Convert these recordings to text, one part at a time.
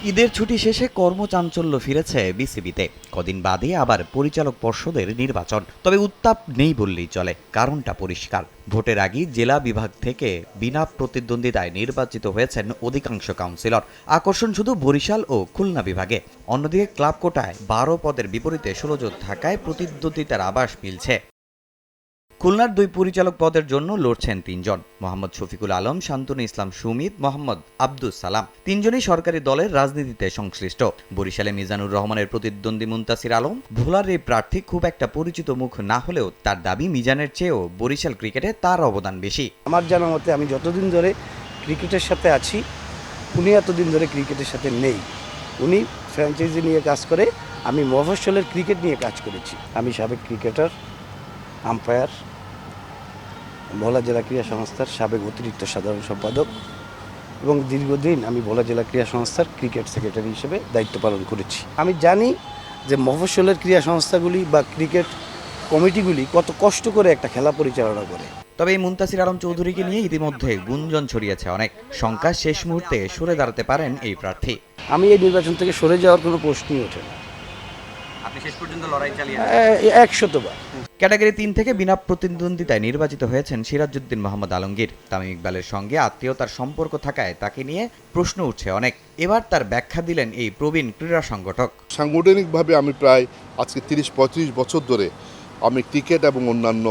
ঈদের ছুটি শেষে কর্মচাঞ্চল্য ফিরেছে বিসিবিতে। কদিন বাদে আবার পরিচালক পর্ষদের নির্বাচন। তবে উত্তাপ নেই বললেই চলে। কারণটা পরিষ্কার, ভোটের আগেই জেলা বিভাগ থেকে বিনা প্রতিদ্বন্দ্বিতায় নির্বাচিত হয়েছেন অধিকাংশ কাউন্সিলর। আকর্ষণ শুধু বরিশাল ও খুলনা বিভাগে। অন্যদিকে ক্লাব কোটায় ১২ পদের বিপরীতে ১৬ জন থাকায় প্রতিদ্বন্দ্বিতার আভাস মিলছে। খুলনার ২ পরিচালক পদের জন্য লড়ছেন ৩ জন: মোহাম্মদ শফিকুল আলম, শান্তনু ইসলাম সুমিত, মোহাম্মদ আব্দুস সালাম। ৩ জনই সরকারি দলের রাজনীতিতে সংশ্লিষ্ট। বরিশালে মিজানুর রহমানের প্রতিদ্বন্দ্বী মুনতাসির আলম। ভোলার এই প্রার্থী খুব একটা পরিচিত মুখ না হলেও তার দাবি মিজানের চেয়েও বরিশাল ক্রিকেটে তার অবদান বেশি। আমার জানা মতে আমি যতদিন ধরে ক্রিকেটের সাথে আছি, উনি এতদিন ধরে ক্রিকেটের সাথে নেই। উনি ফ্র্যাঞ্চাইজি নিয়ে কাজ করে, আমি মফস্বলের ক্রিকেট নিয়ে কাজ করেছি। আমি সাবেক ক্রিকেটার, আম্পায়ার, ভোলা জেলা ক্রীড়া সংস্থার সাবেক অতিরিক্ত সাধারণ সম্পাদক এবং দীর্ঘদিন আমি ভোলা জেলা ক্রীড়া সংস্থার ক্রিকেট সেক্রেটারি হিসেবে দায়িত্ব পালন করেছি। আমি জানি যে মফস্বলের ক্রীড়া সংস্থাগুলি বা ক্রিকেট কমিটিগুলি কত কষ্ট করে একটা খেলা পরিচালনা করে। তবে এই মুনতাসির আলম চৌধুরীকে নিয়ে ইতিমধ্যে গুঞ্জন ছড়িয়েছে অনেক। শঙ্কা শেষ মুহূর্তে সরে দাঁড়াতে পারেন এই প্রার্থী। আমি এই নির্বাচন থেকে সরে যাওয়ার কোনো প্রশ্নই ওঠে না। আপনি শেষ পর্যন্ত লড়াই চালিয়ে 100বার। ক্যাটাগরি ৩ থেকে বিনা প্রতিদ্বন্দ্বিতায় নির্বাচিত হয়েছেন সিরাজউদ্দিন মোহাম্মদ আলমগীর। তামিম ইকবালের সঙ্গে আত্মীয়তার সম্পর্ক থাকায় তাকে নিয়ে প্রশ্ন উঠছে অনেক। এবার তার ব্যাখ্যা দিলেন এই প্রবীণ ক্রীড়া সংগঠক। সাংগঠনিকভাবে আমি প্রায় আজকে ৩০-৩৫ বছর ধরে আমি ক্রিকেট এবং অন্যান্য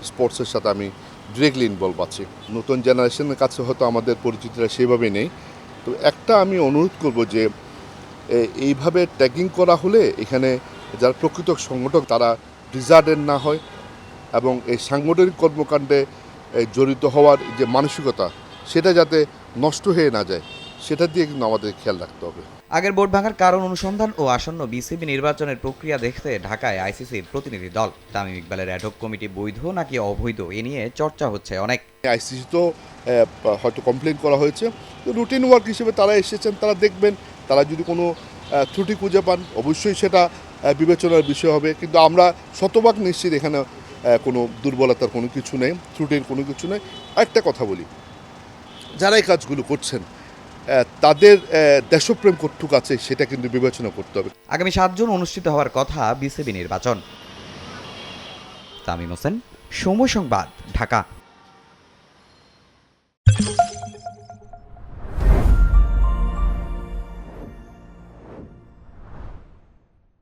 স্পোর্টসের সাথে আমি ডিরেক্টলি ইনভলভ আছি। নতুন জেনারেশনের কাছে হয়তো আমাদের পরিচিতিটা সেভাবে নেই। তো একটা আমি অনুরোধ করব যে এইভাবে ট্যাগিং করা হলে এখানে যারা প্রকৃত সংগঠক তারা ডিজার্টেড না হয় এবং এই সাংগঠনিক কর্মকাণ্ডে জড়িত হওয়ার যে মানসিকতা সেটা যাতে নষ্ট হয়ে না যায়, সেটা দিয়ে কিন্তু আমাদের খেয়াল রাখতে হবে। আগের ভোট ভাঙার কারণ অনুসন্ধান ও আসন্ন বিসিবি নির্বাচনের প্রক্রিয়া দেখতে ঢাকায় আইসিসির প্রতিনিধি দল। তামিম ইকবালের অ্যাডহক কমিটি বৈধ নাকি অবৈধ এ নিয়ে চর্চা হচ্ছে অনেক। আইসিসি তো হয়তো কমপ্লেন করা হয়েছে, রুটিন ওয়ার্ক হিসেবে তারা এসেছেন, তারা দেখবেন। তারা যদি কোনো ত্রুটি খুঁজে পান অবশ্যই সেটা বিবেচনার বিষয় হবে। কিন্তু আমরা শতভাগ নিশ্চিত এখানে কোনো দুর্বলতার কোনো কিছু নেই, ত্রুটির কোনো কিছু নেই। একটা কথা বলি, যারা এই কাজগুলো করছেন তাদের দেশপ্রেম কতটুকু আছে সেটা কিন্তু বিবেচনা করতে হবে। আগামী ৭ জুন অনুষ্ঠিত হওয়ার কথা বিসিবি নির্বাচন। তামিম হোসেন, সময় সংবাদ, ঢাকা।